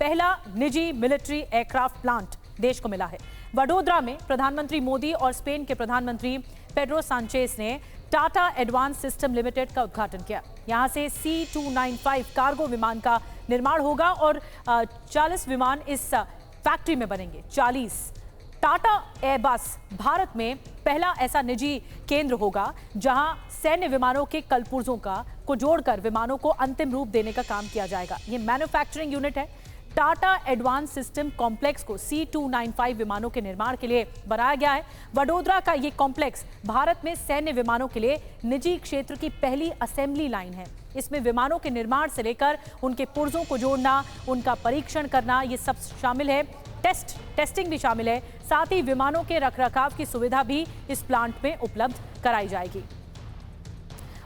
पहला निजी military aircraft plant देश को मिला है। वडोदरा में प्रधानमंत्री मोदी और स्पेन के प्रधानमंत्री पेड्रो सांचेस ने टाटा एडवांस सिस्टम लिमिटेड का उद्घाटन किया। यहां से C295 कार्गो विमान का निर्माण होगा और 40 विमान इस फैक्ट्री में बनेंगे। 40 टाटा एयरबस भारत में पहला ऐसा निजी केंद्र होगा जहां सैन्य विमानों के कलपुर्जों को जोड़कर विमानों को अंतिम रूप देने का काम किया जाएगा। ये मैन्युफैक्चरिंग यूनिट है। टाटा एडवांस सिस्टम कॉम्प्लेक्स को C295 विमानों के निर्माण के लिए बनाया गया है। वडोदरा का ये कॉम्प्लेक्स भारत में सैन्य विमानों के लिए निजी क्षेत्र की पहली असेंबली लाइन है। इसमें विमानों के निर्माण से लेकर उनके पुर्जों को जोड़ना, उनका परीक्षण करना, ये सब शामिल है। टेस्टिंग भी शामिल है। साथ ही विमानों के रखरखाव की सुविधा भी इस प्लांट में उपलब्ध कराई जाएगी।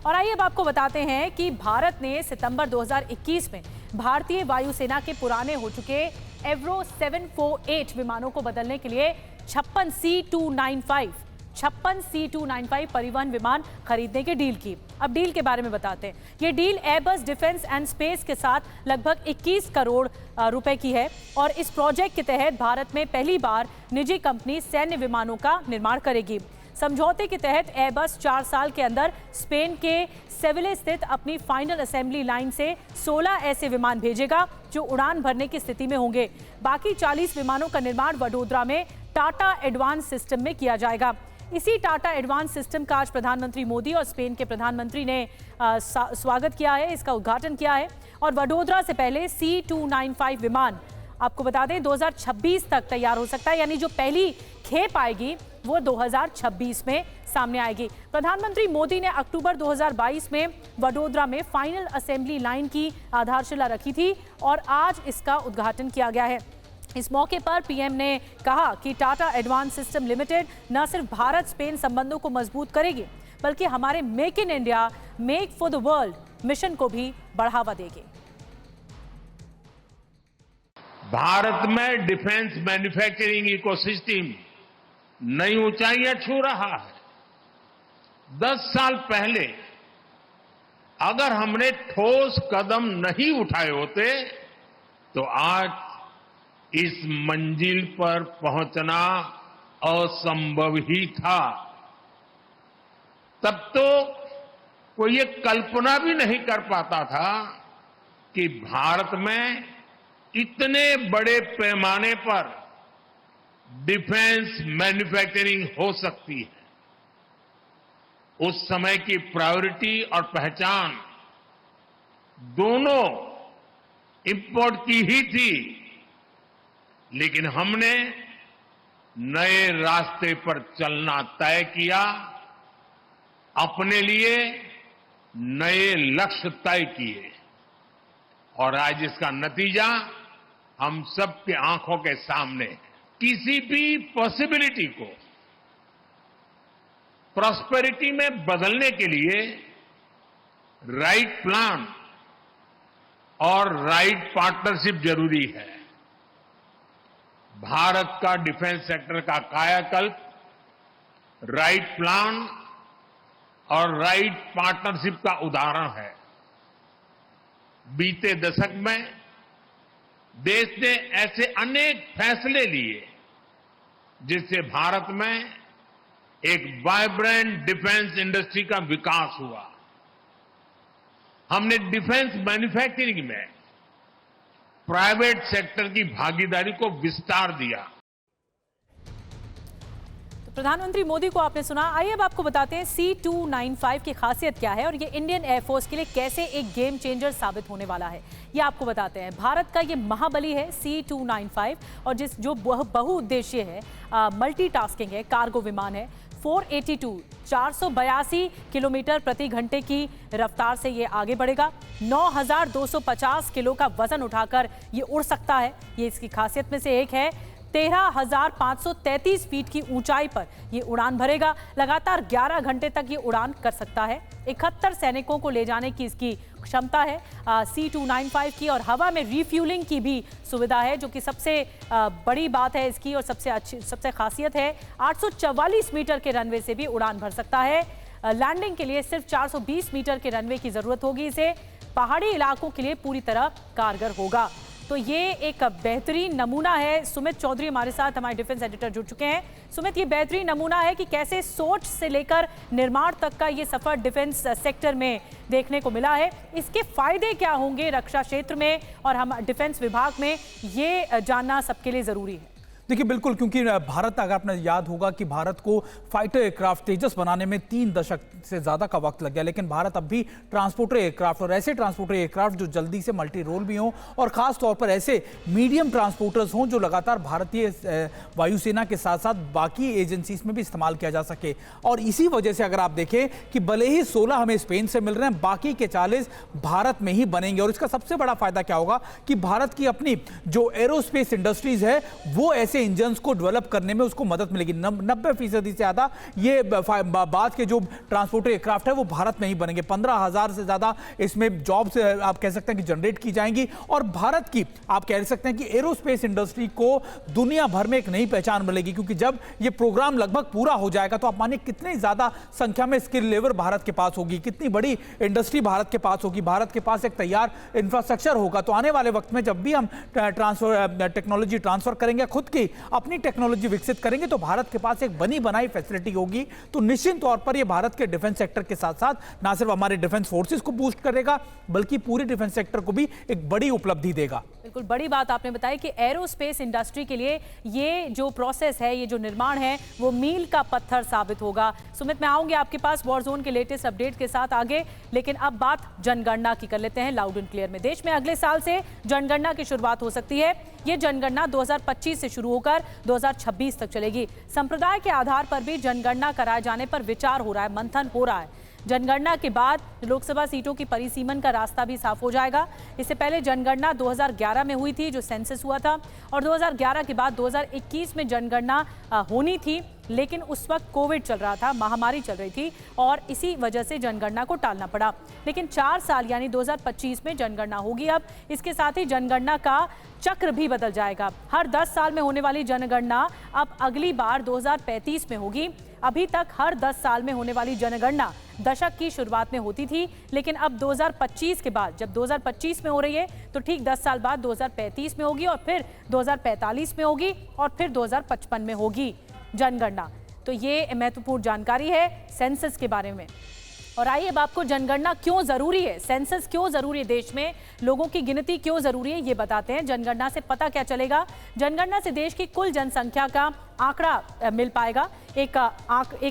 और आइए अब आपको बताते हैं कि भारत ने सितंबर 2021 में भारतीय वायुसेना के पुराने हो चुके एवरो 748 विमानों को बदलने के लिए 56 C295 परिवहन विमान खरीदने की डील की। अब डील के बारे में बताते हैं। ये deal Airbus defence and space के साथ लगभग 21 करोड़ रुपए की है और इस प्रोजेक्ट के तहत भारत में पहली बार निजी कंपनी सैन्य विमानों का निर्माण करेगी। समझौते के तहत एयरबस 4 साल के अंदर स्पेन के सेविले स्थित अपनी फाइनल असेंबली लाइन से 16 ऐसे विमान भेजेगा जो उड़ान भरने की स्थिति में होंगे। बाकी 40 विमानों का निर्माण वडोदरा में टाटा एडवांस सिस्टम में किया जाएगा। इसी टाटा एडवांस सिस्टम का आज प्रधानमंत्री मोदी और स्पेन के प्रधानमंत्री ने स्वागत किया है, इसका उद्घाटन किया है। और वडोदरा से पहले C295 विमान आपको बता दें 2026 तक तैयार हो सकता है, यानी जो पहली खेप आएगी वो 2026 में सामने आएगी। प्रधानमंत्री मोदी ने अक्टूबर 2022 में वडोदरा में फाइनल असेंबली लाइन की आधारशिला रखी थी और आज इसका उद्घाटन किया गया है। इस मौके पर पीएम ने कहा कि टाटा एडवांस सिस्टम लिमिटेड न सिर्फ भारत स्पेन संबंधों को मजबूत करेगी बल्कि हमारे make in India, make for the world mission को भी बढ़ावा देगी। भारत में डिफेंस मैन्युफैक्चरिंग इकोसिस्टम नई ऊंचाइयां छू रहा है। 10 साल पहले अगर हमने ठोस कदम नहीं उठाए होते तो आज इस मंजिल पर पहुंचना असंभव ही था। तब तो कोई ये कल्पना भी नहीं कर पाता था कि भारत में इतने बड़े पैमाने पर डिफेंस मैन्युफैक्चरिंग हो सकती है। उस समय की प्रायोरिटी और पहचान दोनों इंपोर्ट की ही थी, लेकिन हमने नए रास्ते पर चलना तय किया, अपने लिए नए लक्ष्य तय किए और आज इसका नतीजा हम सबके आंखों के सामने है। किसी भी पॉसिबिलिटी को प्रॉस्पेरिटी में बदलने के लिए राइट प्लान और राइट पार्टनरशिप जरूरी है। भारत का डिफेंस सेक्टर का कायाकल्प राइट प्लान और राइट पार्टनरशिप का उदाहरण है। बीते दशक में देश ने ऐसे अनेक फैसले लिए जिससे भारत में एक वाइब्रेंट डिफेंस इंडस्ट्री का विकास हुआ। हमने डिफेंस मैन्युफैक्चरिंग में प्राइवेट सेक्टर की भागीदारी को विस्तार दिया। प्रधानमंत्री मोदी को आपने सुना। आइए अब आपको बताते हैं C295 की खासियत क्या है और ये इंडियन एयरफोर्स के लिए कैसे एक गेम चेंजर साबित होने वाला है, ये आपको बताते हैं। भारत का ये महाबली है C295 और जो बहुउद्देशीय है, मल्टीटास्किंग है, कार्गो विमान है। 482 किलोमीटर प्रति घंटे की रफ्तार से ये आगे बढ़ेगा। 9,250 किलो का वजन उठाकर ये उड़ सकता है, ये इसकी खासियत में से एक है। 13,533 फीट की ऊंचाई पर ये उड़ान भरेगा। लगातार 11 घंटे तक ये उड़ान कर सकता है। 71 सैनिकों को ले जाने की इसकी क्षमता है C295 की और हवा में रिफ्यूलिंग की भी सुविधा है, जो कि सबसे बड़ी बात है इसकी और सबसे खासियत है। 844 मीटर के रनवे से भी उड़ान भर सकता है। लैंडिंग के लिए सिर्फ 420 मीटर के रनवे की जरूरत होगी। इसे पहाड़ी इलाकों के लिए पूरी तरह कारगर होगा। तो ये एक बेहतरीन नमूना है। सुमित चौधरी हमारे साथ, हमारे डिफेंस एडिटर जुड़ चुके हैं। सुमित, ये बेहतरीन नमूना है कि कैसे सोच से लेकर निर्माण तक का ये सफर डिफेंस सेक्टर में देखने को मिला है। इसके फायदे क्या होंगे रक्षा क्षेत्र में और हम डिफेंस विभाग में, ये जानना सबके लिए जरूरी है। देखिए बिल्कुल, क्योंकि भारत, अगर आपने याद होगा कि भारत को फाइटर एयरक्राफ्ट तेजस बनाने में 3 दशक से ज़्यादा का वक्त लग गया, लेकिन भारत अब भी ट्रांसपोर्टर एयरक्राफ्ट और ऐसे ट्रांसपोर्टर एयरक्राफ्ट जो जल्दी से मल्टी रोल भी हों और ख़ास तौर पर ऐसे मीडियम ट्रांसपोर्टर्स हों जो लगातार भारतीय वायुसेना के साथ साथ बाकी एजेंसीज में भी इस्तेमाल किया जा सके। और इसी वजह से अगर आप देखें कि भले ही 16 हमें स्पेन से मिल रहे हैं, बाकी के 40 भारत में ही बनेंगे। और इसका सबसे बड़ा फायदा क्या होगा कि भारत की अपनी जो एरोस्पेस इंडस्ट्रीज है वो ऐसे इंजन्स को डेवलप करने में उसको मदद मिलेगी। 90% से ज्यादा ये बाद के जो ट्रांसपोर्टर एयरक्राफ्ट है वो भारत में ही बनेंगे। 15,000 से ज्यादा इसमें जॉब्स आप कह सकते हैं कि जनरेट की जाएंगी और भारत की आप कह सकते हैं कि एरोस्पेस इंडस्ट्री को दुनिया भर में एक नई पहचान मिलेगी, क्योंकि जब ये प्रोग्राम लगभग पूरा हो जाएगा तो आप मानिए कितनी ज्यादा संख्या में स्किल लेबर भारत के पास होगी, कितनी बड़ी इंडस्ट्री भारत के पास होगी, भारत के पास एक तैयार इंफ्रास्ट्रक्चर होगा। तो आने वाले वक्त में जब भी हम टेक्नोलॉजी ट्रांसफर करेंगे, खुद की अपनी टेक्नोलॉजी विकसित करेंगे, तो भारत के पास एक बनी बनाई फैसिलिटी होगी। तो निश्चित तौर पर यह भारत के डिफेंस सेक्टर के साथ साथ ना सिर्फ हमारे डिफेंस फोर्सेस को बूस्ट करेगा बल्कि पूरे डिफेंस सेक्टर को भी एक बड़ी उपलब्धि देगा। बिल्कुल बड़ी बात आपने बताई कि एरोस्पेस इंडस्ट्री के लिए ये जो प्रोसेस है, ये जो निर्माण है, वो मील का पत्थर साबित होगा। सुमित, मैं आऊंगी आपके पास वॉर जोन के लेटेस्ट अपडेट के साथ आगे, लेकिन अब बात जनगणना की कर लेते हैं लाउड एंड क्लियर में। देश में अगले साल से जनगणना की शुरुआत हो सकती है। ये जनगणना 2025 से शुरू होकर 2026 तक चलेगी। संप्रदाय के आधार पर भी जनगणना कराए जाने पर विचार हो रहा है, मंथन हो रहा है। जनगणना के बाद लोकसभा सीटों की परिसीमन का रास्ता भी साफ हो जाएगा। इससे पहले जनगणना 2011 में हुई थी, जो सेंसस हुआ था, और 2011 के बाद 2021 में जनगणना होनी थी, लेकिन उस वक्त कोविड चल रहा था, महामारी चल रही थी और इसी वजह से जनगणना को टालना पड़ा। लेकिन 4 साल यानी 2025 में जनगणना होगी। अब इसके साथ ही जनगणना का चक्र भी बदल जाएगा। हर 10 साल में होने वाली जनगणना अब अगली बार 2035 में होगी। अभी तक हर 10 साल में होने वाली जनगणना दशक की शुरुआत में होती थी, लेकिन अब 2025 के बाद, जब 2025 में हो रही है तो ठीक 10 साल बाद 2035 में होगी और फिर 2045 में होगी और फिर 2055 में होगी जनगणना। तो ये महत्वपूर्ण जानकारी है सेंसस के बारे में। और आइए अब आपको जनगणना क्यों जरूरी है, सेंसस क्यों जरूरी है, देश में लोगों की गिनती क्यों जरूरी है, ये बताते हैं। जनगणना से पता क्या चलेगा? जनगणना से देश की कुल जनसंख्या का आंकड़ा मिल पाएगा, एक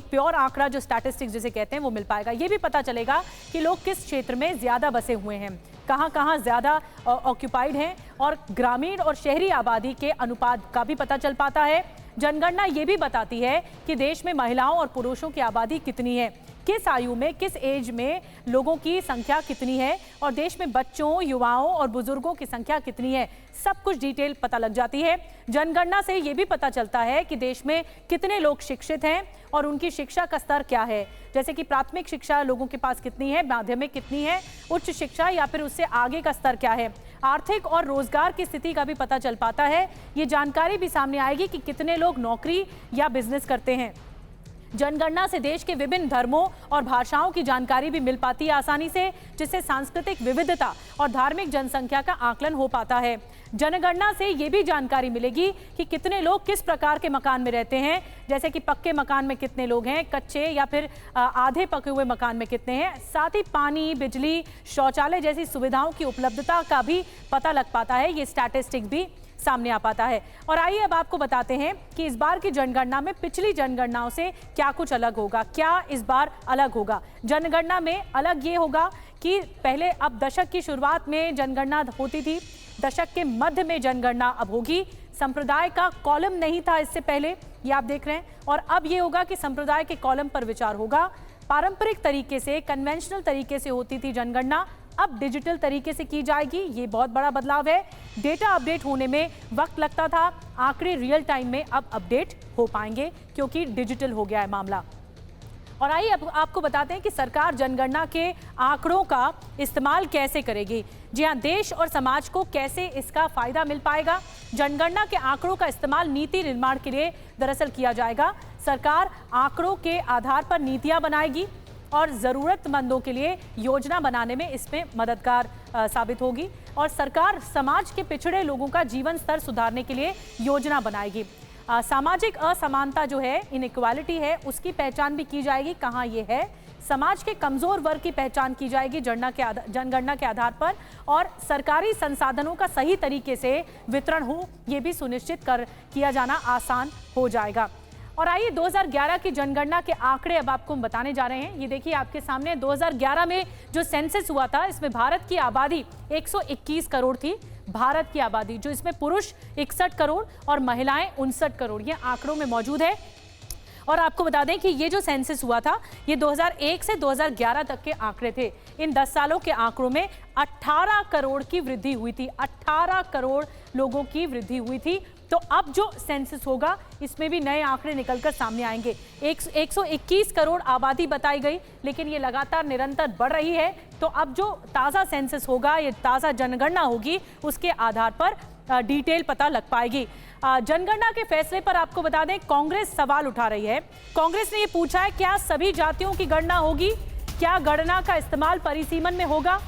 प्योर आंकड़ा जो स्टैटिस्टिक्स जिसे कहते हैं वो मिल पाएगा। ये भी पता चलेगा कि लोग किस क्षेत्र में ज्यादा बसे हुए हैं, कहाँ कहाँ ज्यादा ऑक्यूपाइड हैं, और ग्रामीण और शहरी आबादी के अनुपात का भी पता चल पाता है। जनगणना ये भी बताती है कि देश में महिलाओं और पुरुषों की आबादी कितनी है, किस आयु में, किस एज में लोगों की संख्या कितनी है, और देश में बच्चों, युवाओं और बुजुर्गों की संख्या कितनी है, सब कुछ डिटेल पता लग जाती है। जनगणना से ये भी पता चलता है कि देश में कितने लोग शिक्षित हैं और उनकी शिक्षा का स्तर क्या है, जैसे कि प्राथमिक शिक्षा लोगों के पास कितनी है, माध्यमिक कितनी है, उच्च शिक्षा या फिर उससे आगे का स्तर क्या है। आर्थिक और रोजगार की स्थिति का भी पता चल पाता है। ये जानकारी भी सामने आएगी कि कितने लोग नौकरी या बिजनेस करते हैं। जनगणना से देश के विभिन्न धर्मों और भाषाओं की जानकारी भी मिल पाती है आसानी से, जिससे सांस्कृतिक विविधता और धार्मिक जनसंख्या का आकलन हो पाता है। जनगणना से ये भी जानकारी मिलेगी कि कितने लोग किस प्रकार के मकान में रहते हैं, जैसे कि पक्के मकान में कितने लोग हैं, कच्चे या फिर आधे पके हुए मकान में कितने हैं। साथ ही पानी, बिजली, शौचालय जैसी सुविधाओं की उपलब्धता का भी पता लग पाता है। ये स्टैटिस्टिक्स भी सामने आ पाता है। और आइए अब आपको बताते हैं कि इस बार की जनगणना में पिछली जनगणनाओं से क्या कुछ अलग होगा, क्या इस बार अलग होगा। जनगणना में अलग ये होगा कि पहले अब दशक की शुरुआत में जनगणना होती थी, दशक के मध्य में जनगणना अब होगी। संप्रदाय का कॉलम नहीं था इससे पहले, ये आप देख रहे हैं, और अब ये होगा कि संप्रदाय के कॉलम पर विचार होगा। पारंपरिक तरीके से, कन्वेंशनल तरीके से होती थी जनगणना, अब डिजिटल तरीके से की जाएगी। ये बहुत बड़ा बदलाव है। डेटा अपडेट होने में वक्त लगता था, आंकड़े रियल टाइम में अब अपडेट हो पाएंगे क्योंकि डिजिटल हो गया है मामला। और आइए अब आपको बताते हैं कि सरकार जनगणना के आंकड़ों का इस्तेमाल कैसे करेगी। जी हाँ, देश और समाज को कैसे इसका फायदा मिल पाएगा। जनगणना के आंकड़ों का इस्तेमाल नीति निर्माण के लिए दरअसल किया जाएगा। सरकार आंकड़ों के आधार पर नीतियां बनाएगी और ज़रूरतमंदों के लिए योजना बनाने में इसमें मददगार साबित होगी और सरकार समाज के पिछड़े लोगों का जीवन स्तर सुधारने के लिए योजना बनाएगी। सामाजिक असमानता जो है, इनइक्वालिटी है, उसकी पहचान भी की जाएगी, कहाँ ये है। समाज के कमजोर वर्ग की पहचान की जाएगी जनगणना के आधार पर और सरकारी संसाधनों का सही तरीके से वितरण हो, ये भी सुनिश्चित किया जाना आसान हो जाएगा। और आइए 2011 की जनगणना के आंकड़े अब आपको हम बताने जा रहे हैं। ये देखिए आपके सामने 2011 में जो सेंसस हुआ था, इसमें भारत की आबादी 121 करोड़ थी। भारत की आबादी जो इसमें पुरुष 61 करोड़ और महिलाएं 59 करोड़, ये आंकड़ों में मौजूद है। और आपको बता दें कि ये जो सेंसस हुआ था ये 2001 से 2011 तक के आंकड़े थे। इन 10 सालों के आंकड़ों में 18 करोड़ की वृद्धि हुई थी, 18 करोड़ लोगों की वृद्धि हुई थी। तो अब जो सेंसस होगा इसमें भी नए आंकड़े निकलकर सामने आएंगे। 121 करोड़ आबादी बताई गई, लेकिन ये लगातार निरंतर बढ़ रही है। तो अब जो ताज़ा सेंसस होगा, ये ताज़ा जनगणना होगी, उसके आधार पर डिटेल पता लग पाएगी। जनगणना के फैसले पर आपको बता दें कांग्रेस सवाल उठा रही है। कांग्रेस ने ये पूछा है क्या सभी जातियों की गणना होगी, क्या गणना का इस्तेमाल परिसीमन में होगा।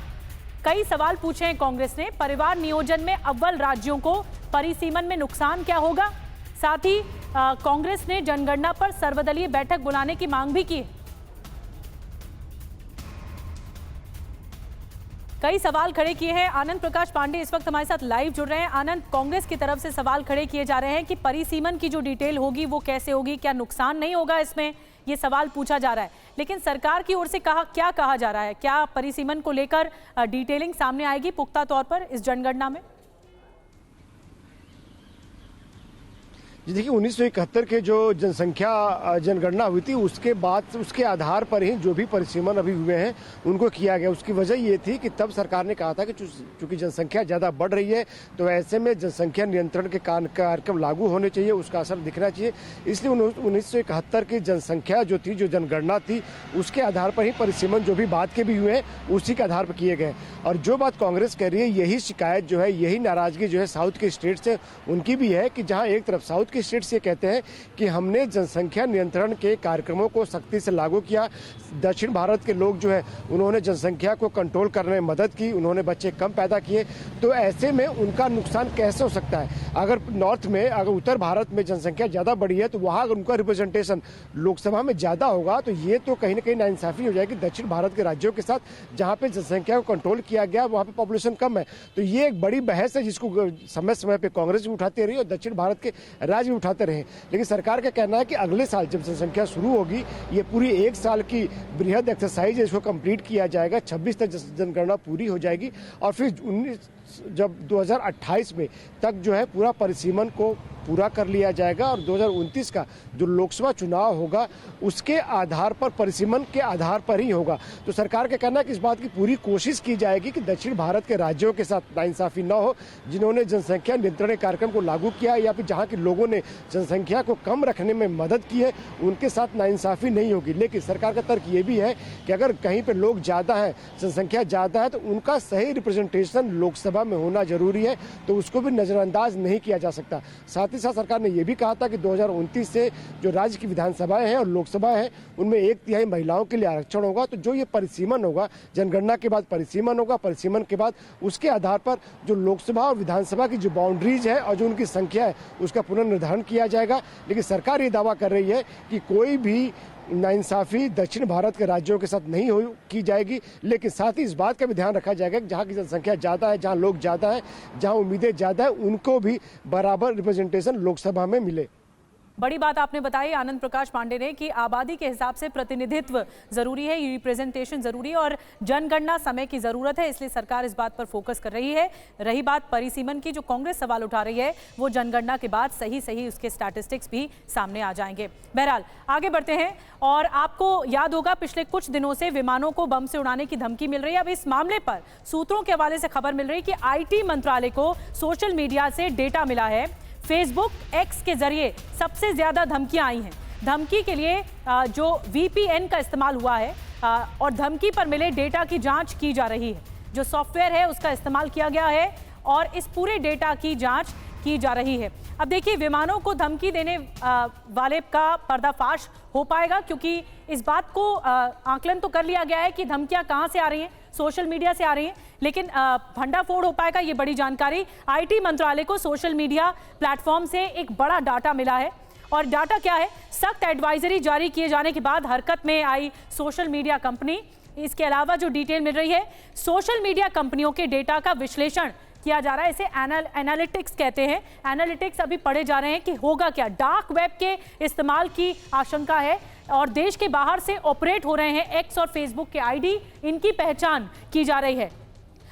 कई सवाल पूछे हैं कांग्रेस ने। परिवार नियोजन में अव्वल राज्यों को परिसीमन में नुकसान क्या होगा। साथ ही कांग्रेस ने जनगणना पर सर्वदलीय बैठक बुलाने की मांग भी की। कई सवाल खड़े किए हैं। आनंद प्रकाश पांडे इस वक्त हमारे साथ लाइव जुड़ रहे हैं। आनंद, कांग्रेस की तरफ से सवाल खड़े किए जा रहे हैं कि परिसीमन की जो डिटेल होगी वो कैसे होगी, क्या नुकसान नहीं होगा इसमें, ये सवाल पूछा जा रहा है। लेकिन सरकार की ओर से क्या कहा जा रहा है, क्या परिसीमन को लेकर डिटेलिंग सामने आएगी पुख्ता तौर पर इस जनगणना में? जी देखिए, 1971 के जो जनसंख्या जनगणना हुई थी उसके बाद उसके आधार पर ही जो भी परिसीमन अभी हुए हैं उनको किया गया। उसकी वजह ये थी कि तब सरकार ने कहा था कि चूंकि जनसंख्या ज़्यादा बढ़ रही है तो ऐसे में जनसंख्या नियंत्रण के कार्यक्रम लागू होने चाहिए, उसका असर दिखना चाहिए। इसलिए 1971 की जनसंख्या जो थी, जो जनगणना थी, उसके आधार पर ही परिसीमन जो भी बाद के भी हुए हैं उसी के आधार पर किए गए। और जो बात कांग्रेस कह रही है, यही शिकायत जो है, यही नाराजगी जो है साउथ के स्टेट से उनकी भी है कि जहाँ एक तरफ साउथ के स्टेट्स ये कहते हैं कि हमने जनसंख्या नियंत्रण के कार्यक्रमों को सख्ती से लागू किया, दक्षिण भारत के लोग जो है उन्होंने जनसंख्या को कंट्रोल करने में मदद की, उन्होंने बच्चे कम पैदा किए, तो ऐसे में उनका नुकसान कैसे हो सकता है। अगर नॉर्थ में, अगर उत्तर भारत में जनसंख्या ज़्यादा बढ़ी है तो वहाँ अगर उनका रिप्रेजेंटेशन लोकसभा में ज़्यादा होगा तो ये तो कहीं ना कहीं नाइंसाफ़ी हो जाएगी दक्षिण भारत के राज्यों के साथ जहाँ पे जनसंख्या को कंट्रोल किया गया, वहाँ पे पॉपुलेशन कम है। तो ये एक बड़ी बहस है जिसको समय समय पे कांग्रेस भी उठाती रही और दक्षिण भारत के राज्य भी उठाते रहे। लेकिन सरकार का कहना है कि अगले साल जब जनसंख्या शुरू होगी, ये पूरी एक साल की बृहद एक्सरसाइज है, इसको कंप्लीट किया जाएगा। 26 तक जनगणना पूरी हो जाएगी और फिर जब 2028 में तक जो है पूरा परिसीमन को पूरा कर लिया जाएगा और 2029 का जो लोकसभा चुनाव होगा उसके आधार पर, परिसीमन के आधार पर ही होगा। तो सरकार का कहना है कि इस बात की पूरी कोशिश की जाएगी कि दक्षिण भारत के राज्यों के साथ नाइंसाफी न हो, जिन्होंने जनसंख्या नियंत्रण कार्यक्रम को लागू किया या फिर जहां के लोगों ने जनसंख्या को कम रखने में मदद की है, उनके साथ नाइंसाफी नहीं होगी। लेकिन सरकार का तर्क ये भी है कि अगर कहीं पर लोग ज़्यादा हैं, जनसंख्या ज़्यादा है, तो उनका सही रिप्रेजेंटेशन लोकसभा में होना जरूरी है, तो उसको भी नज़रअंदाज नहीं किया जा सकता। साथ ही साथ सरकार ने यह भी कहा था कि 2029 से जो राज्य की विधानसभाएं हैं और लोकसभा है उनमें 1/3 महिलाओं के लिए आरक्षण होगा। तो जो ये परिसीमन होगा, जनगणना के बाद परिसीमन होगा, परिसीमन के बाद उसके आधार पर जो लोकसभा और विधानसभा की जो बाउंड्रीज है और जो उनकी संख्या है उसका पुनर्निर्धारण किया जाएगा। लेकिन सरकार ये दावा कर रही है कि कोई भी नाइंसाफी दक्षिण भारत के राज्यों के साथ नहीं की जाएगी। लेकिन साथ ही इस बात का भी ध्यान रखा जाएगा कि जहाँ की जनसंख्या ज़्यादा है, जहाँ लोग ज़्यादा है, जहाँ उम्मीदें ज़्यादा है, उनको भी बराबर रिप्रेजेंटेशन लोकसभा में मिले। बड़ी बात आपने बताई आनंद प्रकाश पांडे ने कि आबादी के हिसाब से प्रतिनिधित्व जरूरी है, रिप्रेजेंटेशन जरूरी है और जनगणना समय की जरूरत है, इसलिए सरकार इस बात पर फोकस कर रही है। रही बात परिसीमन की, जो कांग्रेस सवाल उठा रही है, वो जनगणना के बाद सही उसके स्टैटिस्टिक्स भी सामने आ जाएंगे। बहरहाल आगे बढ़ते हैं। और आपको याद होगा पिछले कुछ दिनों से विमानों को बम से उड़ाने की धमकी मिल रही है। अब इस मामले पर सूत्रों के हवाले से खबर मिल रही है कि IT मंत्रालय को सोशल मीडिया से डेटा मिला है। फेसबुक, एक्स के जरिए सबसे ज्यादा धमकियां आई हैं। धमकी के लिए जो VPN का इस्तेमाल हुआ है और धमकी पर मिले डेटा की जांच की जा रही है। जो सॉफ्टवेयर है उसका इस्तेमाल किया गया है और इस पूरे डेटा की जांच की जा रही है। अब देखिए, विमानों को धमकी देने वाले का पर्दाफाश हो पाएगा, क्योंकि इस बात को आकलन तो कर लिया गया है कि धमकियां कहां से आ रही हैं। सोशल मीडिया से आ रही हैं, लेकिन भंडाफोड़ हो पाएगा ये बड़ी जानकारी। आईटी मंत्रालय को सोशल मीडिया प्लेटफॉर्म से एक बड़ा डाटा मिला है, और डाटा क्या है? सख्त एडवाइजरी जारी किए जाने के बाद हरकत में आई सोशल मीडिया कंपनी। इसके अलावा जो डिटेल मिल रही है, सोशल मीडिया कंपनियों के डेटा का विश्लेषण किया जा रहा है। इसे एनालिटिक्स कहते हैं। एनालिटिक्स अभी पढ़े जा रहे हैं कि होगा क्या। डार्क वेब के इस्तेमाल की आशंका है और देश के बाहर से ऑपरेट हो रहे हैं एक्स और फेसबुक के आईडी, इनकी पहचान की जा रही है।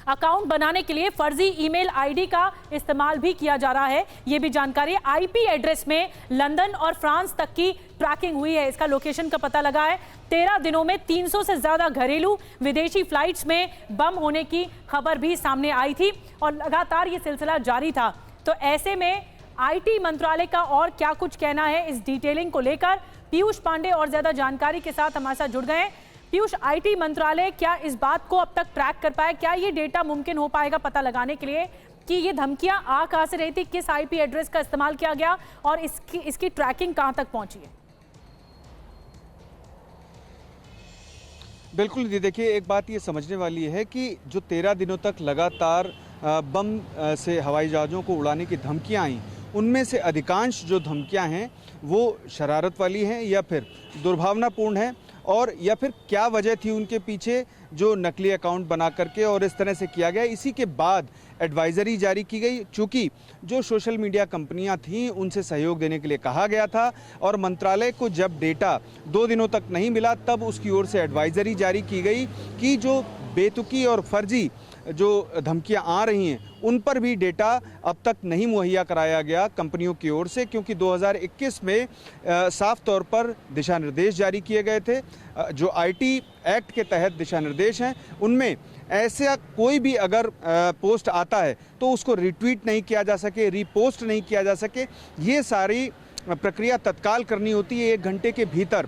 अकाउंट बनाने के लिए फर्जी ईमेल आईडी का इस्तेमाल भी किया जा रहा है, ये भी जानकारी है। आईपी एड्रेस में लंदन और फ्रांस तक की ट्रैकिंग हुई है, इसका लोकेशन का पता लगा है। 13 दिनों में 300 से ज्यादा घरेलू विदेशी फ्लाइट्स में बम होने की खबर भी सामने आई थी और लगातार ये सिलसिला जारी था। तो ऐसे में आईटी मंत्रालय का और क्या कुछ कहना है इस डिटेलिंग को लेकर, पीयूष पांडे और ज्यादा जानकारी के साथ हमारे साथ जुड़ गए हैं। पीयूष, आईटी मंत्रालय क्या इस बात को अब तक ट्रैक कर पाया? क्या ये डेटा मुमकिन हो पाएगा पता लगाने के लिए कि ये धमकियां आ कहां से रही थी, किस आईपी एड्रेस का इस्तेमाल किया गया और इसकी ट्रैकिंग कहां तक पहुंची है? बिल्कुल जी, देखिए एक बात ये समझने वाली है कि जो 13 दिनों तक लगातार बम से हवाई जहाज़ों को उड़ाने की धमकियां आई, उनमें से अधिकांश जो धमकियां हैं वो शरारत वाली हैं या फिर दुर्भावनापूर्ण हैं, और या फिर क्या वजह थी उनके पीछे जो नकली अकाउंट बना करके और इस तरह से किया गया। इसी के बाद एडवाइजरी जारी की गई, चूँकि जो सोशल मीडिया कंपनियां थीं उनसे सहयोग देने के लिए कहा गया था, और मंत्रालय को जब डेटा 2 दिनों तक नहीं मिला तब उसकी ओर से एडवाइजरी जारी की गई कि जो बेतुकी और फर्जी जो धमकियां आ रही हैं उन पर भी डेटा अब तक नहीं मुहैया कराया गया कंपनियों की ओर से, क्योंकि 2021 में साफ तौर पर दिशा निर्देश जारी किए गए थे। जो आईटी एक्ट के तहत दिशा निर्देश हैं उनमें ऐसा कोई भी अगर पोस्ट आता है तो उसको रिट्वीट नहीं किया जा सके, रीपोस्ट नहीं किया जा सके, ये सारी प्रक्रिया तत्काल करनी होती है 1 घंटे के भीतर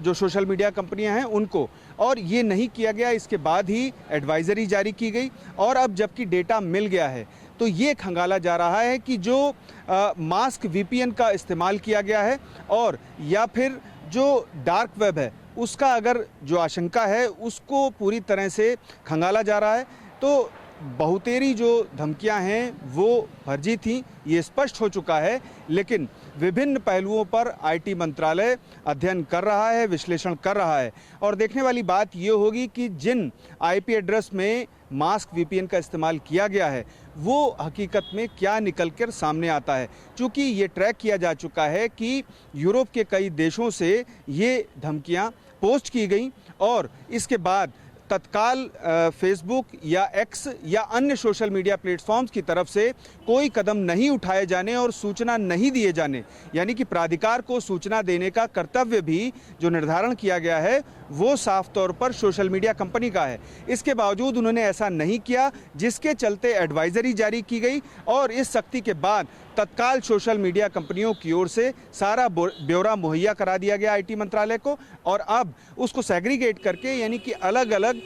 जो सोशल मीडिया कंपनियां हैं उनको, और ये नहीं किया गया। इसके बाद ही एडवाइजरी जारी की गई, और अब जबकि डेटा मिल गया है तो ये खंगाला जा रहा है कि जो मास्क वीपीएन का इस्तेमाल किया गया है और या फिर जो डार्क वेब है उसका अगर जो आशंका है उसको पूरी तरह से खंगाला जा रहा है। तो बहुतेरी जो धमकियां हैं वो फर्जी थीं, ये स्पष्ट हो चुका है, लेकिन विभिन्न पहलुओं पर आईटी मंत्रालय अध्ययन कर रहा है, विश्लेषण कर रहा है, और देखने वाली बात ये होगी कि जिन आईपी एड्रेस में मास्क वीपीएन का इस्तेमाल किया गया है वो हकीकत में क्या निकल कर सामने आता है। चूँकि ये ट्रैक किया जा चुका है कि यूरोप के कई देशों से ये धमकियाँ पोस्ट की गई, और इसके बाद तत्काल फेसबुक या एक्स या अन्य सोशल मीडिया प्लेटफॉर्म्स की तरफ से कोई कदम नहीं उठाए जाने और सूचना नहीं दिए जाने, यानी कि प्राधिकार को सूचना देने का कर्तव्य भी जो निर्धारण किया गया है वो साफ तौर पर सोशल मीडिया कंपनी का है। इसके बावजूद उन्होंने ऐसा नहीं किया, जिसके चलते एडवाइजरी जारी की गई, और इस सख्ती के बाद तत्काल सोशल मीडिया कंपनियों की ओर से सारा ब्यौरा मुहैया करा दिया गया आईटी मंत्रालय को, और अब उसको सेग्रीगेट करके यानी कि अलग अलग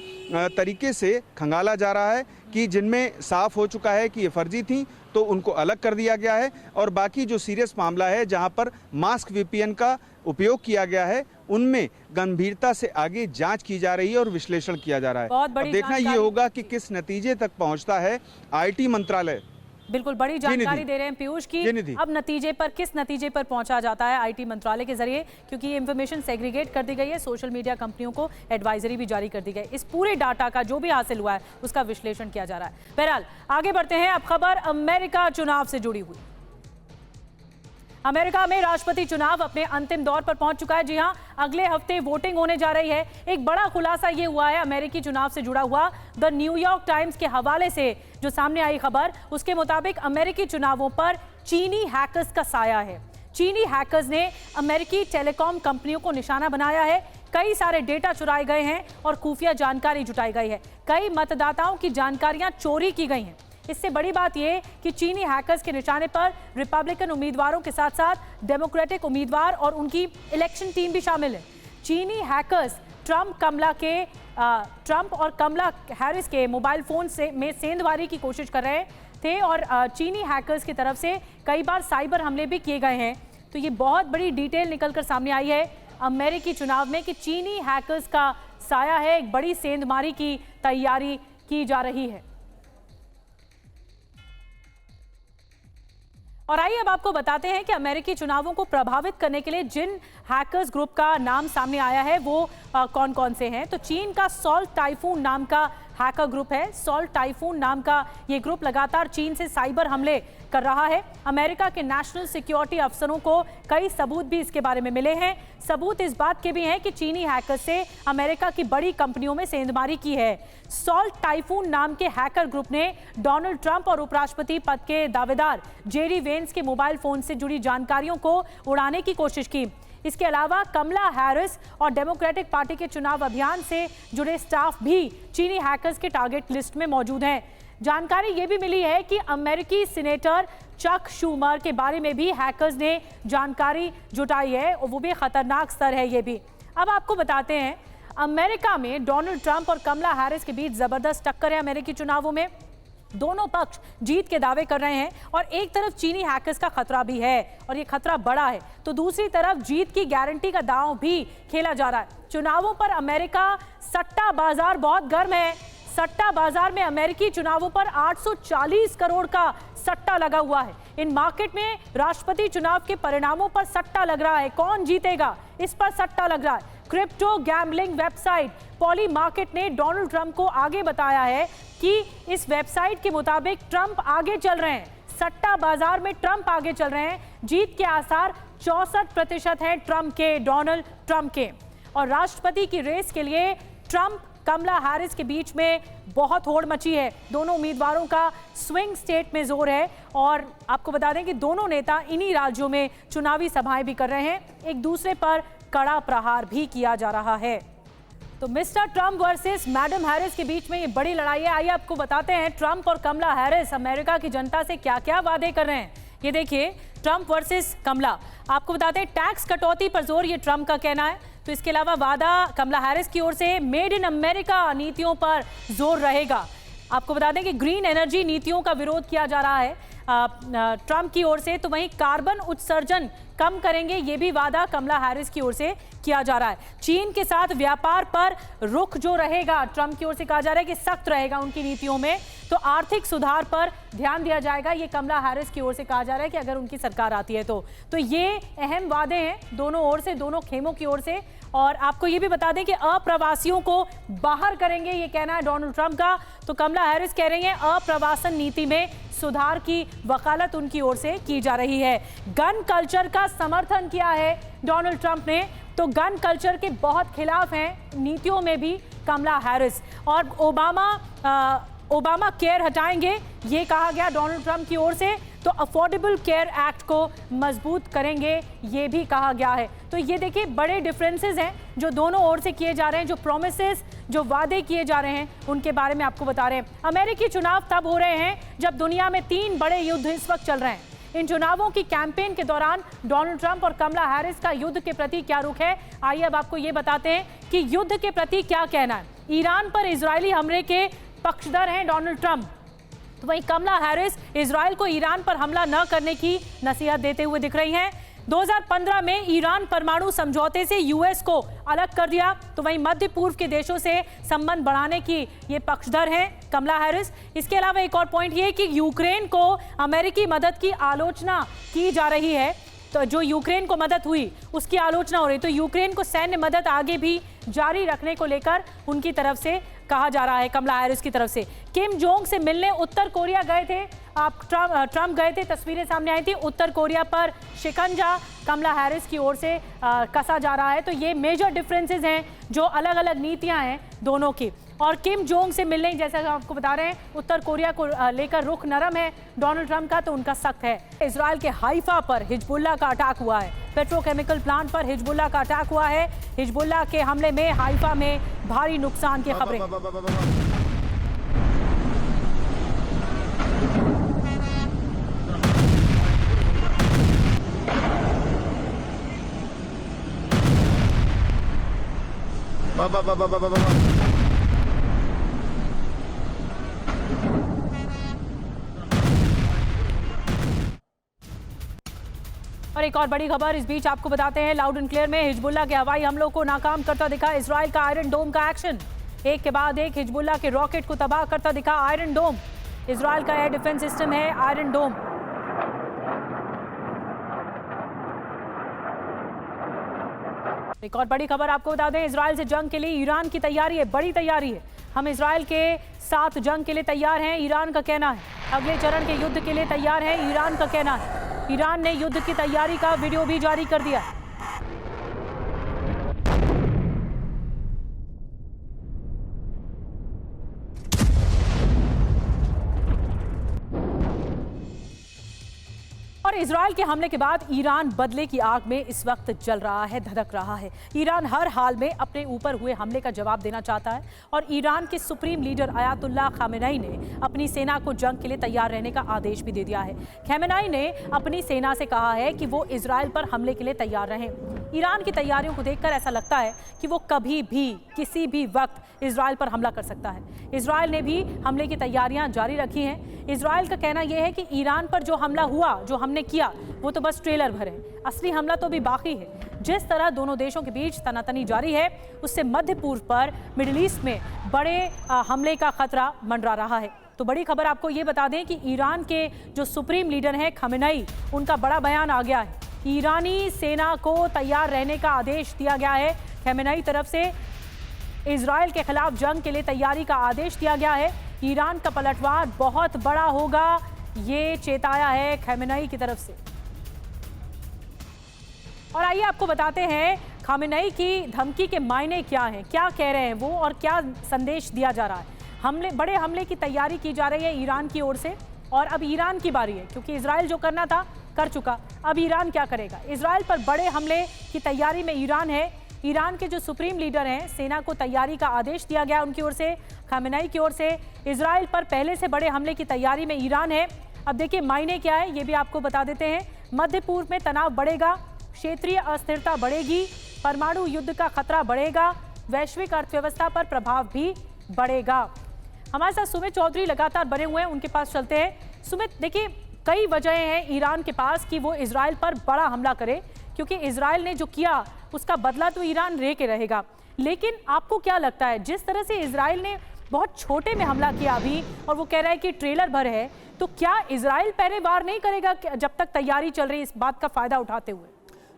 तरीके से खंगाला जा रहा है कि जिनमें साफ हो चुका है कि ये फर्जी थी तो उनको अलग कर दिया गया है, और बाकी जो सीरियस मामला है जहां पर मास्क वीपीएन का उपयोग किया गया है उनमें गंभीरता से आगे जांच की जा रही है और विश्लेषण किया जा रहा है। अब देखना ये होगा कि किस नतीजे तक पहुंचता है आईटी मंत्रालय। बिल्कुल बड़ी जानकारी दे रहे हैं पीयूष की अब नतीजे पर किस नतीजे पर पहुंचा जाता है आईटी मंत्रालय के जरिए, क्योंकि ये इंफॉर्मेशन सेग्रीगेट कर दी गई है, सोशल मीडिया कंपनियों को एडवाइजरी भी जारी कर दी गई। इस पूरे डाटा का जो भी हासिल हुआ है उसका विश्लेषण किया जा रहा है। बहरहाल आगे बढ़ते हैं। अब खबर अमेरिका चुनाव से जुड़ी हुई। अमेरिका में राष्ट्रपति चुनाव अपने अंतिम दौर पर पहुंच चुका है। जी हां, अगले हफ्ते वोटिंग होने जा रही है। एक बड़ा खुलासा ये हुआ है अमेरिकी चुनाव से जुड़ा हुआ। द न्यूयॉर्क टाइम्स के हवाले से जो सामने आई खबर, उसके मुताबिक अमेरिकी चुनावों पर चीनी हैकर्स का साया है। चीनी हैकर्स ने अमेरिकी टेलीकॉम कंपनियों को निशाना बनाया है। कई सारे डेटा चुराए गए हैं और खुफिया जानकारी जुटाई गई है। कई मतदाताओं की जानकारियां चोरी की गई हैं। इससे बड़ी बात यह कि चीनी हैकर्स के निशाने पर रिपब्लिकन उम्मीदवारों के साथ साथ डेमोक्रेटिक उम्मीदवार और उनकी इलेक्शन टीम भी शामिल है। चीनी हैकर्स ट्रंप और कमला हैरिस के मोबाइल फोन में सेंधमारी की कोशिश कर रहे थे, और चीनी हैकर्स की तरफ से कई बार साइबर हमले भी किए गए हैं। तो ये बहुत बड़ी डिटेल निकलकर सामने आई है अमेरिकी चुनाव में कि चीनी हैकर्स का साया है, एक बड़ी सेंधमारी की तैयारी की जा रही है। और आइए अब आपको बताते हैं कि अमेरिकी चुनावों को प्रभावित करने के लिए जिन हैकर्स ग्रुप का नाम सामने आया है वो कौन कौन से हैं। तो चीन का सॉल्ट टाइफून नाम का हैकर ग्रुप है। सॉल्ट टाइफून नाम का ये ग्रुप लगातार चीन से साइबर हमले कर रहा है। अमेरिका के नेशनल सिक्योरिटी अफसरों को कई सबूत भी इसके बारे में मिले हैं। सबूत इस बात के भी हैं कि चीनी हैकर से अमेरिका की बड़ी कंपनियों में सेंधमारी की है। सॉल्ट टाइफून नाम के हैकर ग्रुप ने डोनाल्ड ट्रंप और उपराष्ट्रपति पद के दावेदार जेडी वेंस के मोबाइल फोन से जुड़ी जानकारियों को उड़ाने की कोशिश की। इसके अलावा कमला हैरिस और डेमोक्रेटिक पार्टी के चुनाव अभियान से जुड़े स्टाफ भी चीनी हैकर्स के टारगेट लिस्ट में मौजूद हैं। जानकारी ये भी मिली है कि अमेरिकी सीनेटर चक शूमर के बारे में भी हैकर्स ने जानकारी जुटाई है और वो भी खतरनाक स्तर है ये भी। अब आपको बताते हैं, अमेरिका में डोनाल्ड ट्रंप और कमला हैरिस के बीच जबरदस्त टक्कर है। अमेरिकी चुनावों में दोनों पक्ष जीत के दावे कर रहे हैं और एक तरफ चीनी हैकर्स का खतरा भी है और ये खतरा बड़ा है, तो दूसरी तरफ जीत की गारंटी का दांव भी खेला जा रहा है। चुनावों पर अमेरिका सट्टा बाजार बहुत गर्म है। सट्टा बाजार में अमेरिकी चुनावों पर 840 करोड़ का सट्टा लगा हुआ है। इन मार्केट में राष्ट्रपति चुनाव के परिणामों पर सट्टा लग रहा है। कौन जीतेगा इस पर सट्टा लग रहा है। Crypto gambling website poly market ने डोनाल्ड ट्रंप को आगे बताया है कि इस वेबसाइट के मुताबिक ट्रंप आगे चल रहे हैं। सट्टा बाजार में ट्रंप आगे चल रहे हैं। जीत के आसार 64% हैं ट्रंप के, डोनाल्ड ट्रंप के। और राष्ट्रपति की रेस के लिए ट्रंप कमला हैरिस के बीच में बहुत होड़ मची है। दोनों उम्मीदवारों का स्विंग स्टेट में जोर है और आपको बता दें कि दोनों नेता इन्हीं राज्यों में चुनावी सभाएं भी कर रहे हैं। एक दूसरे पर कड़ा प्रहार भी किया जा रहा है। तो mister Trump versus madam Harris के बीच में ये बड़ी लड़ाई है। आइए आपको बताते हैं ट्रंप और कमला हैरिस अमेरिका की जनता से क्या क्या वादे कर रहे हैं। ये देखिए, ट्रंप वर्सेस कमला। आपको बताते हैं टैक्स कटौती पर जोर, ये ट्रंप का कहना है। तो इसके अलावा वादा कमला हैरिस की ओर से मेड इन अमेरिका नीतियों पर जोर रहेगा। आपको बता दें कि ग्रीन एनर्जी नीतियों का विरोध किया जा रहा है ट्रंप की ओर से। तो वहीं कार्बन उत्सर्जन कम करेंगे, ये भी वादा कमला हैरिस की ओर से किया जा रहा है। चीन के साथ व्यापार पर रुख जो रहेगा, ट्रंप की ओर से कहा जा रहा है कि सख्त रहेगा उनकी नीतियों में। तो आर्थिक सुधार पर ध्यान दिया जाएगा, ये कमला हैरिस की ओर से कहा जा रहा है कि अगर उनकी सरकार आती है तो ये अहम वादे हैं दोनों ओर से, दोनों खेमों की ओर से। और आपको ये भी बता दें कि अप्रवासियों को बाहर करेंगे, ये कहना है डोनाल्ड ट्रंप का। तो कमला हैरिस कह रही हैं अप्रवासन नीति में सुधार की वकालत उनकी ओर से की जा रही है। गन कल्चर का समर्थन किया है डोनाल्ड ट्रंप ने, तो गन कल्चर के बहुत खिलाफ हैं नीतियों में भी कमला हैरिस। और ओबामा केयर हटाएंगे, ये कहा गया डोनाल्ड ट्रंप की ओर से। तो अफोर्डेबल केयर एक्ट को मजबूत करेंगे, ये भी कहा गया है। तो ये देखिए, बड़े डिफरेंसेस हैं जो दोनों ओर से किए जा रहे हैं। जो प्रोमिसेस, जो वादे किए जा रहे हैं, उनके बारे में आपको बता रहे हैं। अमेरिकी चुनाव तब हो रहे हैं जब दुनिया में 3 बड़े युद्ध इस वक्त चल रहे हैं। इन चुनावों की कैंपेन के दौरान डोनाल्ड ट्रंप और कमला हैरिस का युद्ध के प्रति क्या रुख है, आइए अब आपको ये बताते हैं कि युद्ध के प्रति क्या कहना है। ईरान पर इजरायली हमले के पक्षधर हैं डोनाल्ड ट्रंप। तो वहीं कमला हैरिस इजरायल को ईरान पर हमला न करने की नसीहत देते हुए दिख रही हैं। 2015 में ईरान परमाणु समझौते से यूएस को अलग कर दिया। तो वहीं मध्य पूर्व के देशों से संबंध बढ़ाने की ये पक्षधर हैं कमला हैरिस। इसके अलावा एक और पॉइंट ये कि यूक्रेन को अमेरिकी मदद की आलोचना की जा रही है। तो जो यूक्रेन को मदद हुई उसकी आलोचना हो रही, तो यूक्रेन को सैन्य मदद आगे भी जारी रखने को लेकर उनकी तरफ से कहा जा रहा है, कमला हैरिस की तरफ से। किम जोंग से मिलने उत्तर कोरिया गए थे, ट्रंप गए थे, तस्वीरें सामने आई थी। उत्तर कोरिया पर शिकंजा कमला हैरिस की ओर से कसा जा रहा है। तो ये मेजर डिफरेंसेस हैं, जो अलग अलग नीतियां हैं दोनों की। और किम जोंग से मिलने, जैसा कि आपको बता रहे हैं, उत्तर कोरिया को लेकर रुख नरम है डोनाल्ड ट्रंप का, तो उनका सख्त है। इजरायल के हाइफा पर हिजबुल्लाह का अटैक हुआ है। पेट्रोकेमिकल प्लांट पर हिजबुल्लाह का अटैक हुआ है। हिजबुल्लाह के हमले में हाइफा में भारी नुकसान की खबरें। और एक और बड़ी खबर इस बीच आपको बताते हैं, लाउड एंड क्लियर में हिजबुल्लाह के हवाई हमलों को नाकाम करता दिखा इजरायल का आयरन डोम का एक्शन। एक के बाद एक हिजबुल्लाह के रॉकेट को तबाह करता दिखा आयरन डोम। इजराइल का एयर डिफेंस सिस्टम है आयरन डोम। एक और बड़ी खबर आपको बता दें, इजराइल से जंग के लिए ईरान की तैयारी है, बड़ी तैयारी है। हम इजराइल के साथ जंग के लिए तैयार हैं, ईरान का कहना है। अगले चरण के युद्ध के लिए तैयार है, ईरान का कहना है। ईरान ने युद्ध की तैयारी का वीडियो भी जारी कर दिया है। और इजराइल के हमले के बाद ईरान बदले की आग में इस वक्त जल रहा है, धधक रहा है। ईरान हर हाल में अपने ऊपर हुए हमले का जवाब देना चाहता है और ईरान के सुप्रीम लीडर अयातुल्लाह खामेनेई ने अपनी सेना को जंग के लिए तैयार रहने का आदेश भी दे दिया है। खामेनेई ने अपनी सेना से कहा है कि वो इजराइल पर हमले के लिए तैयार रहें। ईरान की तैयारियों को देखकर ऐसा लगता है कि वो कभी भी किसी भी वक्त इजराइल पर हमला कर सकता है। इजराइल ने भी हमले की तैयारियां जारी रखी हैं। इजराइल का कहना यह है कि ईरान पर जो हमला हुआ, जो हमने किया, वो तो बस ट्रेलर भर है, असली हमला तो भी बाकी है। जिस तरह दोनों देशों के बीच तनातनी जारी है, उससे मध्य पूर्व पर मिडिल ईस्ट में बड़े हमले का खतरा मंडरा रहा है। तो बड़ी खबर आपको ये बता दें कि ईरान के जो सुप्रीम लीडर हैं खामेनेई, उनका बड़ा बयान आ गया है। ईरानी सेना को तैयार रहने का आदेश दिया गया है। खामेनेई तरफ से इजराइल के खिलाफ जंग के लिए तैयारी का आदेश दिया गया है। ईरान का पलटवार बहुत बड़ा होगा, ये चेताया है खामेनेई की तरफ से। और आइए आपको बताते हैं खामेनेई की धमकी के मायने क्या हैं, क्या कह रहे हैं वो और क्या संदेश दिया जा रहा है। बड़े हमले की तैयारी की जा रही है ईरान की ओर से और अब ईरान की बारी है, क्योंकि इजराइल जो करना था कर चुका। अब ईरान क्या करेगा? इजराइल पर बड़े हमले की तैयारी में ईरान है। ईरान के जो सुप्रीम लीडर हैं, सेना को तैयारी का आदेश दिया गया उनकी ओर से, खामेनेई की ओर से। इजराइल पर पहले से बड़े हमले की तैयारी में ईरान है। अब देखिए मायने क्या है, ये भी आपको बता देते हैं। मध्य पूर्व में तनाव बढ़ेगा, क्षेत्रीय अस्थिरता बढ़ेगी, परमाणु युद्ध का खतरा बढ़ेगा, वैश्विक अर्थव्यवस्था पर प्रभाव भी बढ़ेगा। हमारे साथ सुमित चौधरी लगातार बने हुए हैं, उनके पास चलते हैं। सुमित, देखिए कई वजहें हैं ईरान के पास कि वो इजराइल पर बड़ा हमला करे, क्योंकि इजराइल ने जो किया उसका बदला तो ईरान ले के रहेगा। लेकिन आपको क्या लगता है, जिस तरह से इजराइल ने बहुत छोटे में हमला किया अभी और वो कह रहा है कि ट्रेलर भर है, तो क्या इजराइल पहले वार नहीं करेगा जब तक तैयारी चल रही, इस बात का फायदा उठाते हुए?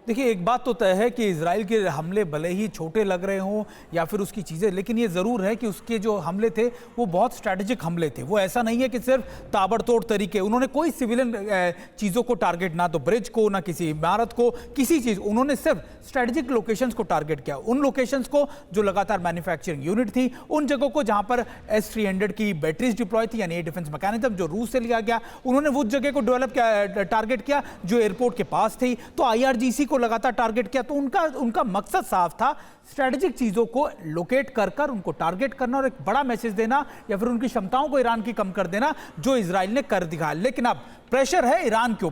देखिए, एक बात तो तय है कि इजराइल के हमले भले ही छोटे लग रहे हों या फिर उसकी चीज़ें, लेकिन ये ज़रूर है कि उसके जो हमले थे वो बहुत स्ट्रैटेजिक हमले थे। वो ऐसा नहीं है कि सिर्फ ताबड़तोड़ तरीके, उन्होंने कोई सिविलियन चीज़ों को टारगेट, ना तो ब्रिज को, ना किसी इमारत को, किसी चीज़, उन्होंने सिर्फ स्ट्रैटेजिक लोकेशंस को टारगेट किया। उन लोकेशंस को जो लगातार मैन्युफैक्चरिंग यूनिट थी, उन जगहों को जहाँ पर S-300 की बैटरीज डिप्लॉय थी, यानी एयर डिफेंस मैकेनिज्म जो रूस से लिया गया, उन्होंने वो जगह को डेवलप किया, टारगेट किया जो एयरपोर्ट के पास थी। तो IRGC को लगातार टारगेट किया। तो उनका मकसद साफ था, स्ट्रैटेजिक चीजों को लोकेट कर उनको टारगेट करना और एक बड़ा मैसेज देना या फिर उनकी क्षमताओं को ईरान की कम कर देना, जो इजराइल ने कर दिखाया। लेकिन अब प्रेशर है ईरान के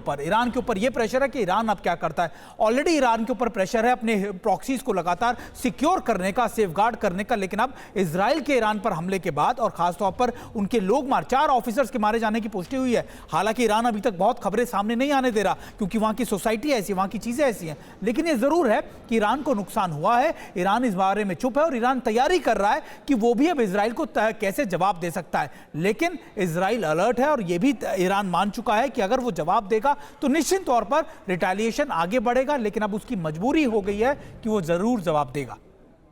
ऊपर यह प्रेशर है कि ईरान अब क्या करता है। ऑलरेडी ईरान के ऊपर प्रेशर है अपने प्रॉक्सीज को लगातार सिक्योर करने का, सेफगार्ड करने का। लेकिन अब इजराइल के ईरान पर हमले के बाद और खासतौर पर उनके लोग 4 ऑफिसर्स के मारे जाने की पुष्टि हुई है। हालांकि ईरान अभी तक बहुत खबरें सामने नहीं आने दे रहा, क्योंकि वहां की सोसाइटी ऐसी, वहां की चीजें ऐसी हैं। लेकिन यह जरूर है कि ईरान को नुकसान हुआ है। ईरान इस बारे में चुप है और ईरान तैयारी कर रहा है कि वो भी अब इजराइल को कैसे जवाब दे सकता है। लेकिन इजराइल अलर्ट है और यह भी ईरान मान चुका है कि अगर वो जवाब देगा तो निश्चित तौर पर रिटेलिएशन आगे बढ़ेगा। लेकिन अब उसकी मजबूरी हो गई है कि वो जरूर जवाब देगा।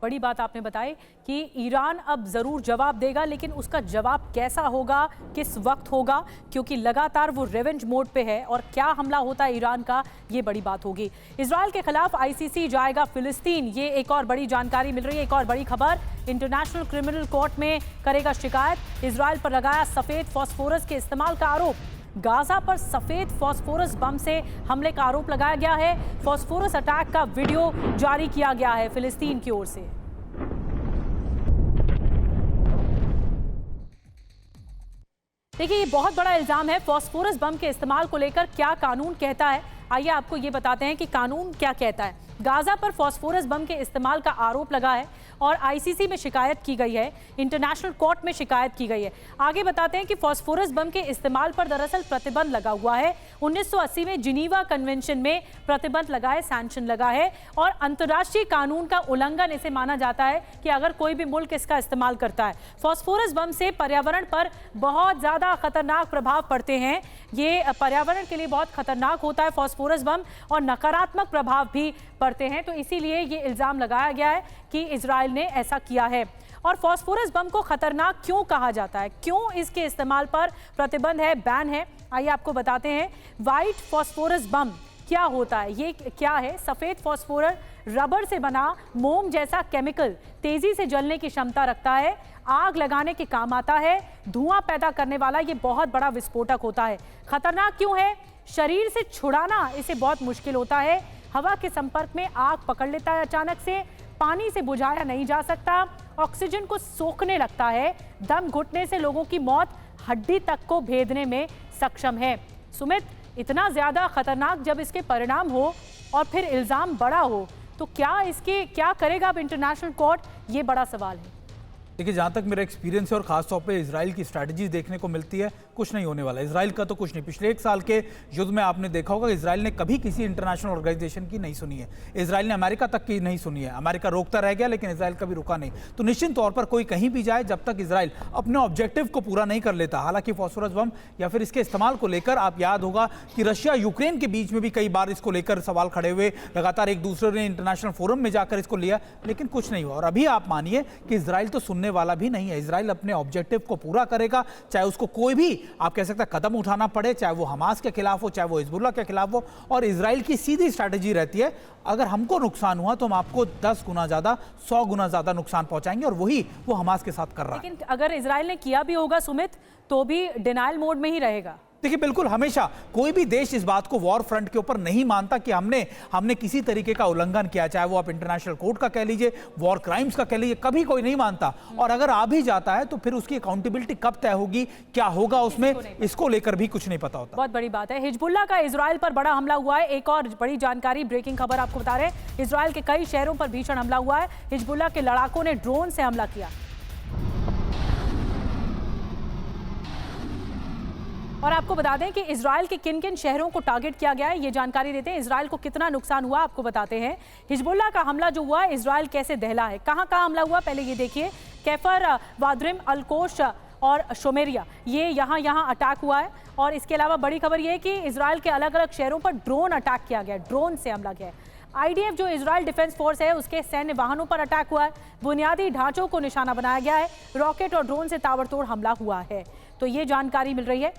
बड़ी बात आपने बताई कि ईरान अब जरूर जवाब देगा, लेकिन उसका जवाब कैसा होगा, किस वक्त होगा, क्योंकि लगातार वो रिवेंज मोड पे है और क्या हमला होता है ईरान का, ये बड़ी बात होगी। इजराइल के खिलाफ ICC जाएगा फिलिस्तीन, ये एक और बड़ी जानकारी मिल रही है, एक और बड़ी खबर। इंटरनेशनल क्रिमिनल कोर्ट में करेगा शिकायत। इजराइल पर लगाया सफेद फास्फोरस के इस्तेमाल का आरोप। गाजा पर सफेद फास्फोरस बम से हमले का आरोप लगाया गया है। फास्फोरस अटैक का वीडियो जारी किया गया है फिलिस्तीन की ओर से। देखिए, ये बहुत बड़ा इल्जाम है। फास्फोरस बम के इस्तेमाल को लेकर क्या कानून कहता है, आइए आपको ये बताते हैं कि कानून क्या कहता है। गाजा पर फास्फोरस बम के इस्तेमाल का आरोप लगा है और आईसीसी में शिकायत की गई है, इंटरनेशनल कोर्ट में शिकायत की गई है। आगे बताते हैं कि फास्फोरस बम के इस्तेमाल पर दरअसल प्रतिबंध लगा हुआ है। 1980 में जिनीवा कन्वेंशन में प्रतिबंध लगा है, सैंक्शन लगा है और अंतर्राष्ट्रीय कानून का उल्लंघन इसे माना जाता है कि अगर कोई भी मुल्क इसका इस्तेमाल करता है। फास्फोरस बम से पर्यावरण पर बहुत ज्यादा खतरनाक प्रभाव पड़ते हैं। ये पर्यावरण के लिए बहुत खतरनाक होता है फास्फोरस बम और नकारात्मक प्रभाव भी पड़ते हैं। तो इसीलिए ये इल्जाम लगाया गया है कि इजराइल ने ऐसा किया है। और फास्फोरस बम को खतरनाक क्यों कहा जाता है, क्यों इसके इस्तेमाल पर प्रतिबंध है, बैन है, आइए आपको बताते हैं। व्हाइट फास्फोरस बम क्या होता है, ये क्या है? सफेद फास्फोरस रबर से बना मोम जैसा केमिकल तेजी से जलने की क्षमता रखता है, आग लगाने के काम आता है, धुआं पैदा करने वाला ये बहुत बड़ा विस्फोटक होता है। खतरनाक क्यों है? शरीर से छुड़ाना इसे बहुत मुश्किल होता है, हवा के संपर्क में आग पकड़ लेता है अचानक से, पानी से बुझाया नहीं जा सकता, ऑक्सीजन को सोखने लगता है, दम घुटने से लोगों की मौत हड्डी तक को भेदने में सक्षम है। सुमित, इतना ज्यादा खतरनाक जब इसके परिणाम हो और फिर इल्जाम बड़ा हो तो क्या करेगा अब इंटरनेशनल कोर्ट, ये बड़ा सवाल है। देखिए, जहाँ तक मेरा एक्सपीरियंस है और खासतौर पे इजराइल की स्ट्रैटेजी देखने को मिलती है, कुछ नहीं होने वाला। इजराइल का तो कुछ नहीं। पिछले 1 साल के युद्ध में आपने देखा होगा इजराइल ने कभी किसी इंटरनेशनल ऑर्गेनाइजेशन की नहीं सुनी है। इजराइल ने अमेरिका तक की नहीं सुनी है। अमेरिका रोकता रह गया लेकिन इजराइल कभी रुका नहीं। तो निश्चित तौर पर कोई कहीं भी जाए, जब तक इजराइल अपने ऑब्जेक्टिव को पूरा नहीं कर लेता। हालांकि फास्फोरस बम या फिर इसके इस्तेमाल को लेकर आप याद होगा कि रशिया यूक्रेन के बीच में भी कई बार इसको लेकर सवाल खड़े हुए, लगातार एक दूसरे ने इंटरनेशनल फोरम में जाकर इसको लिया, लेकिन कुछ नहीं हुआ। और अभी आप मानिए कि इजराइल तो सुनने वाला भी नहीं है। इजराइल अपने ऑब्जेक्टिव को पूरा करेगा, चाहे उसको कोई भी आप कह सकते हैं कदम उठाना पड़े, चाहे वो हमास के खिलाफ हो, चाहे वो हिजबुल्लाह के खिलाफ हो। और इजराइल की सीधी स्ट्रैटेजी रहती है, अगर हमको नुकसान हुआ तो हम आपको 10 गुना ज्यादा, 100 गुना ज्यादा नुकसान पहुंचाएंगे। और वही वो हमास के साथ कर रहा है। लेकिन अगर इजराइल ने किया भी होगा सुमित, तो भी डिनायल मोड में ही रहेगा। देखिए, बिल्कुल, हमेशा कोई भी देश इस बात को वॉर फ्रंट के ऊपर नहीं मानता कि हमने किसी तरीके का उल्लंघन किया, चाहे वो आप इंटरनेशनल कोर्ट का कह लीजिए, वॉर क्राइम्स का कह लीजिए, कभी कोई नहीं मानता। और अगर आ भी जाता है तो फिर उसकी अकाउंटेबिलिटी कब तय होगी, क्या होगा उसमें, इसको लेकर भी कुछ नहीं पता होता। बहुत बड़ी बात है। हिजबुल्लाह का इजराइल पर बड़ा हमला हुआ है। एक और बड़ी जानकारी, ब्रेकिंग खबर आपको बता रहे हैं, इजराइल के कई शहरों पर भीषण हमला हुआ है। हिजबुल्लाह के लड़ाकों ने ड्रोन से हमला किया। और आपको बता दें कि इजराइल के किन किन शहरों को टारगेट किया गया है, ये जानकारी देते हैं। इजराइल को कितना नुकसान हुआ आपको बताते हैं। हिजबुल्लाह का हमला जो हुआ है, इजराइल कैसे दहला है, कहां कहां हमला हुआ, पहले ये देखिए। कैफर, वाद्रिम, अलकोश और शोमेरिया, ये यहाँ अटैक हुआ है। और इसके अलावा बड़ी खबर ये है कि इजराइल के अलग अलग शहरों पर ड्रोन अटैक किया गया है, ड्रोन से हमला किया है। आईडीएफ जो इजराइल डिफेंस फोर्स है, उसके सैन्य वाहनों पर अटैक हुआ है। बुनियादी ढांचों को निशाना बनाया गया है। रॉकेट और ड्रोन से ताबड़तोड़ हमला हुआ है। तो ये जानकारी मिल रही है।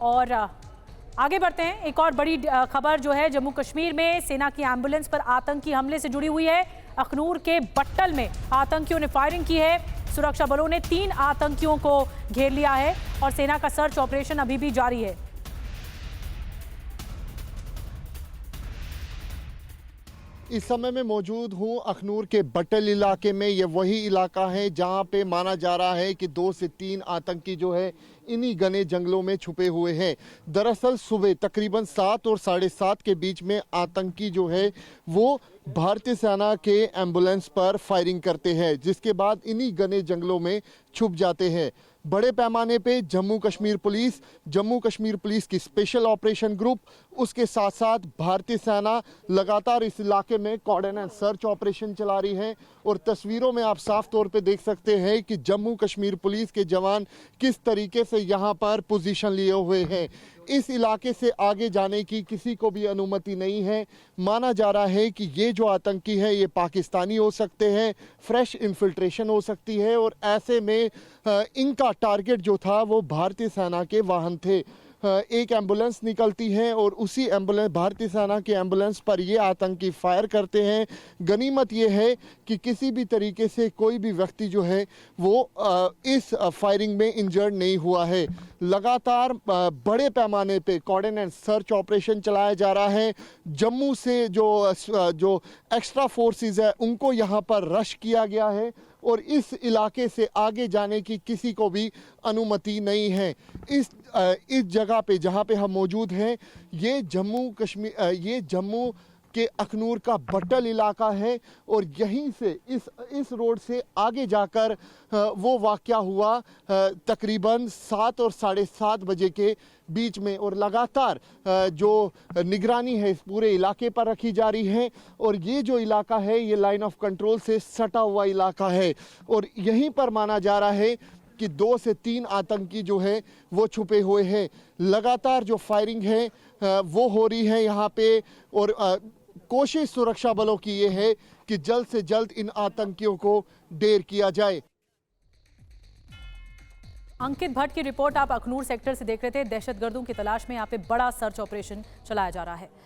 और आगे बढ़ते हैं। एक और बड़ी खबर जो है, जम्मू कश्मीर में सेना की एम्बुलेंस पर आतंकी हमले से जुड़ी हुई है। अखनूर के बट्टल में आतंकियों ने फायरिंग की है। सुरक्षा बलों ने 3 आतंकियों को घेर लिया है और सेना का सर्च ऑपरेशन अभी भी जारी है। इस समय मैं मौजूद हूं अखनूर के बट्टल इलाके में। ये वही इलाका है जहां पे माना जा रहा है कि 2 से 3 आतंकी जो है इन्हीं घने जंगलों में छुपे हुए हैं। दरअसल सुबह तकरीबन 7 और 7:30 के बीच में आतंकी जो है वो भारतीय सेना के एम्बुलेंस पर फायरिंग करते हैं, जिसके बाद इन्हीं घने जंगलों में छुप जाते हैं। बड़े पैमाने पे जम्मू कश्मीर पुलिस की स्पेशल ऑपरेशन ग्रुप, उसके साथ साथ भारतीय सेना लगातार इस इलाके में कॉर्डन एंड सर्च ऑपरेशन चला रही है। और तस्वीरों में आप साफ तौर पे देख सकते हैं कि जम्मू कश्मीर पुलिस के जवान किस तरीके से यहाँ पर पोजीशन लिए हुए हैं। इस इलाके से आगे जाने की किसी को भी अनुमति नहीं है। माना जा रहा है कि ये जो आतंकी है ये पाकिस्तानी हो सकते हैं, फ्रेश इन्फिल्ट्रेशन हो सकती है। और ऐसे में इनका टारगेट जो था वो भारतीय सेना के वाहन थे। एक एम्बुलेंस निकलती है और उसी एम्बुलेंस, भारतीय सेना की एम्बुलेंस पर ये आतंकी फायर करते हैं। गनीमत ये है कि किसी भी तरीके से कोई भी व्यक्ति जो है वो इस फायरिंग में इंजर्ड नहीं हुआ है। लगातार बड़े पैमाने पे कॉर्डन एंड सर्च ऑपरेशन चलाया जा रहा है। जम्मू से जो एक्स्ट्रा फोर्सेस है उनको यहाँ पर रश किया गया है और इस इलाके से आगे जाने की किसी को भी अनुमति नहीं है। इस जगह पे जहाँ पे हम मौजूद हैं, ये जम्मू के अखनूर का बट्टल इलाका है और यहीं से इस रोड से आगे जाकर वो वाक़या हुआ तकरीबन 7 और 7:30 बजे के बीच में। और लगातार जो निगरानी है इस पूरे इलाके पर रखी जा रही है और ये जो इलाका है ये लाइन ऑफ कंट्रोल से सटा हुआ इलाका है और यहीं पर माना जा रहा है कि 2 से 3 आतंकी जो है वो छुपे हुए हैं। लगातार जो फायरिंग है वो हो रही है यहाँ पे और कोशिश सुरक्षा बलों की ये है कि जल्द से जल्द इन आतंकियों को ढेर किया जाए। अंकित भट्ट की रिपोर्ट आप अखनूर सेक्टर से देख रहे थे। दहशतगर्दों की तलाश में यहाँ पे बड़ा सर्च ऑपरेशन चलाया जा रहा है।